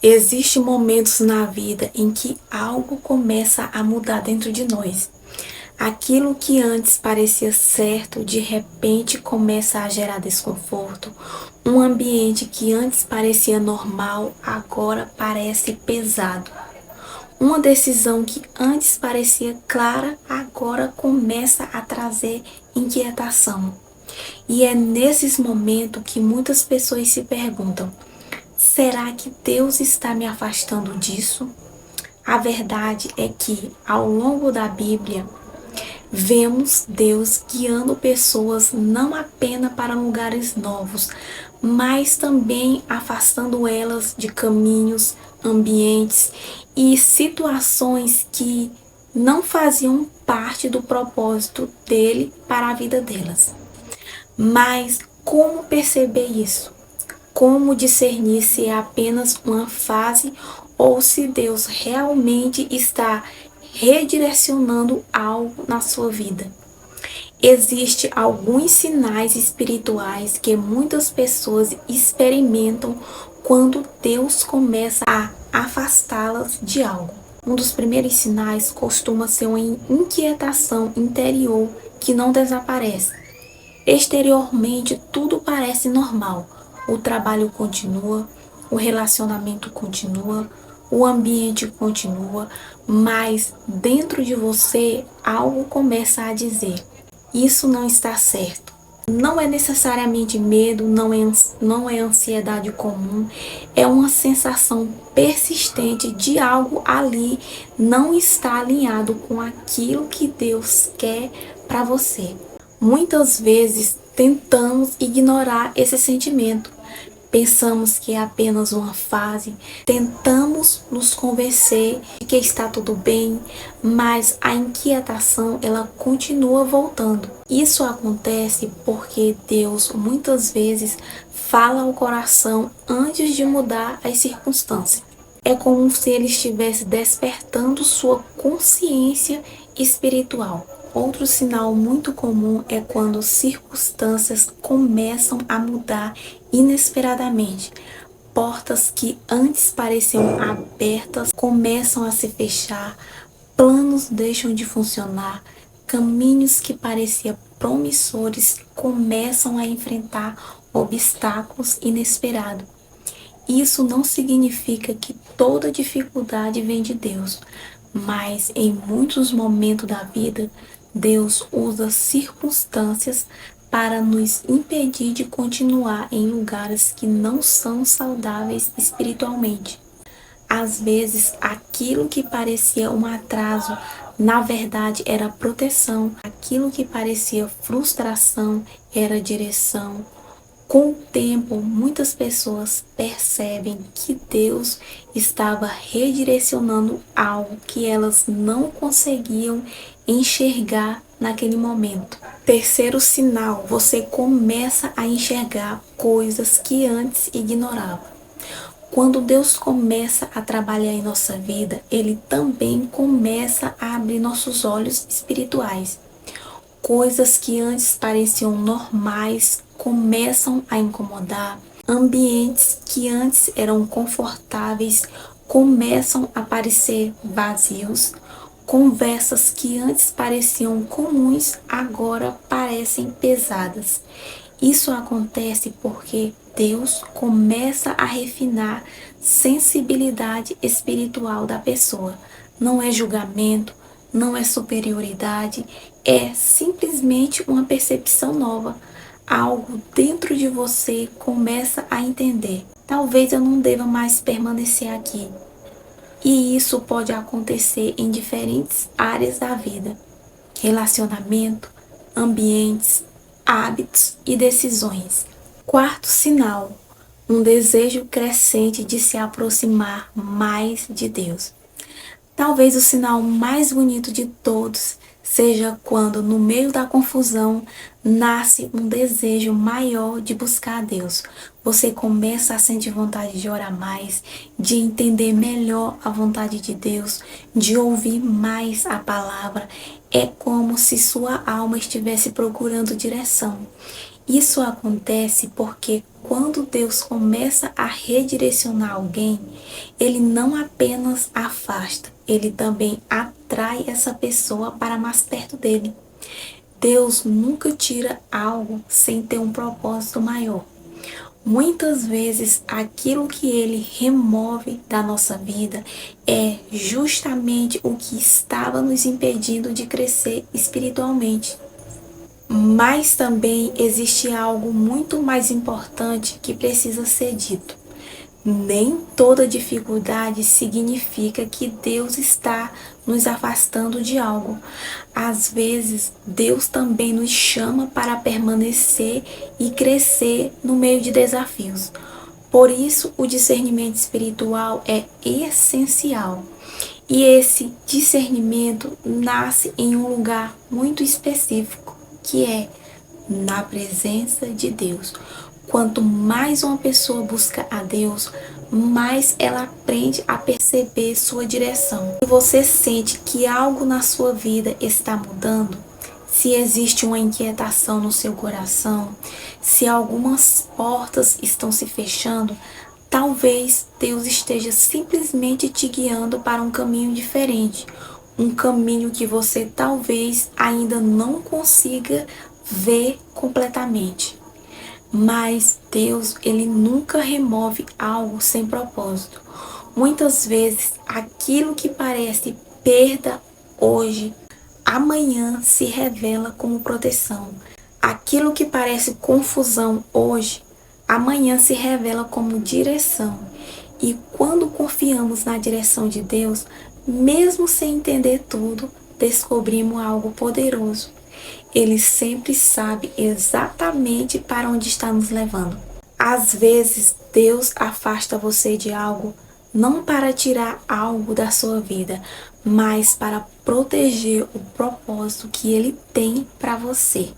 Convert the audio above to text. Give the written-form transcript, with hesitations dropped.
Existem momentos na vida em que algo começa a mudar dentro de nós. Aquilo que antes parecia certo, de repente começa a gerar desconforto. Um ambiente que antes parecia normal, agora parece pesado. Uma decisão que antes parecia clara, agora começa a trazer inquietação. E é nesses momentos que muitas pessoas se perguntam: será que Deus está me afastando disso? A verdade é que, ao longo da Bíblia, vemos Deus guiando pessoas não apenas para lugares novos, mas também afastando elas de caminhos, ambientes e situações que não faziam parte do propósito dele para a vida delas. Mas como perceber isso? Como discernir se é apenas uma fase ou se Deus realmente está redirecionando algo na sua vida? Existem alguns sinais espirituais que muitas pessoas experimentam quando Deus começa a afastá-las de algo. Um dos primeiros sinais costuma ser uma inquietação interior que não desaparece. Exteriormente, tudo parece normal. O trabalho continua, o relacionamento continua, o ambiente continua, mas dentro de você algo começa a dizer: isso não está certo. Não é necessariamente medo, não é ansiedade comum, é uma sensação persistente de algo ali não está alinhado com aquilo que Deus quer para você. Muitas vezes tentamos ignorar esse sentimento. Pensamos que é apenas uma fase, tentamos nos convencer de que está tudo bem, mas a inquietação ela continua voltando. Isso acontece porque Deus muitas vezes fala ao coração antes de mudar as circunstâncias. É como se ele estivesse despertando sua consciência espiritual. Outro sinal muito comum é quando circunstâncias começam a mudar inesperadamente. Portas que antes pareciam abertas começam a se fechar, planos deixam de funcionar, caminhos que pareciam promissores começam a enfrentar obstáculos inesperados. Isso não significa que toda dificuldade vem de Deus, mas em muitos momentos da vida, Deus usa circunstâncias para nos impedir de continuar em lugares que não são saudáveis espiritualmente. Às vezes, aquilo que parecia um atraso, na verdade era proteção. Aquilo que parecia frustração era direção. Com o tempo, muitas pessoas percebem que Deus estava redirecionando algo que elas não conseguiam enxergar naquele momento. Terceiro sinal, você começa a enxergar coisas que antes ignorava. Quando Deus começa a trabalhar em nossa vida, Ele também começa a abrir nossos olhos espirituais. Coisas que antes pareciam normais começam a incomodar. Ambientes que antes eram confortáveis começam a parecer vazios. Conversas que antes pareciam comuns agora parecem pesadas. Isso acontece porque Deus começa a refinar sensibilidade espiritual da pessoa. Não é julgamento, não é superioridade, é simplesmente uma percepção nova. Algo dentro de você começa a entender: talvez eu não deva mais permanecer aqui. E isso pode acontecer em diferentes áreas da vida: relacionamento, ambientes, hábitos e decisões. Quarto sinal: um desejo crescente de se aproximar mais de Deus. Talvez o sinal mais bonito de todos seja quando, no meio da confusão, nasce um desejo maior de buscar a Deus. Você começa a sentir vontade de orar mais, de entender melhor a vontade de Deus, de ouvir mais a palavra. É como se sua alma estivesse procurando direção. Isso acontece porque Quando Deus começa a redirecionar alguém, Ele não apenas afasta, Ele também atrai essa pessoa para mais perto dele. Deus nunca tira algo sem ter um propósito maior. Muitas vezes aquilo que Ele remove da nossa vida é justamente o que estava nos impedindo de crescer espiritualmente. Mas também existe algo muito mais importante que precisa ser dito. Nem toda dificuldade significa que Deus está nos afastando de algo. Às vezes, Deus também nos chama para permanecer e crescer no meio de desafios. Por isso, o discernimento espiritual é essencial. E esse discernimento nasce em um lugar muito específico, que é na presença de Deus. Quanto mais uma pessoa busca a Deus, mais ela aprende a perceber sua direção. Se você sente que algo na sua vida está mudando, se existe uma inquietação no seu coração, se algumas portas estão se fechando, talvez Deus esteja simplesmente te guiando para um caminho diferente, um caminho que você talvez ainda não consiga ver completamente. Mas Deus, Ele nunca remove algo sem propósito. Muitas vezes, aquilo que parece perda hoje, amanhã se revela como proteção. Aquilo que parece confusão hoje, amanhã se revela como direção. E quando confiamos na direção de Deus, mesmo sem entender tudo, descobrimos algo poderoso. Ele sempre sabe exatamente para onde está nos levando. Às vezes, Deus afasta você de algo não para tirar algo da sua vida, mas para proteger o propósito que Ele tem para você.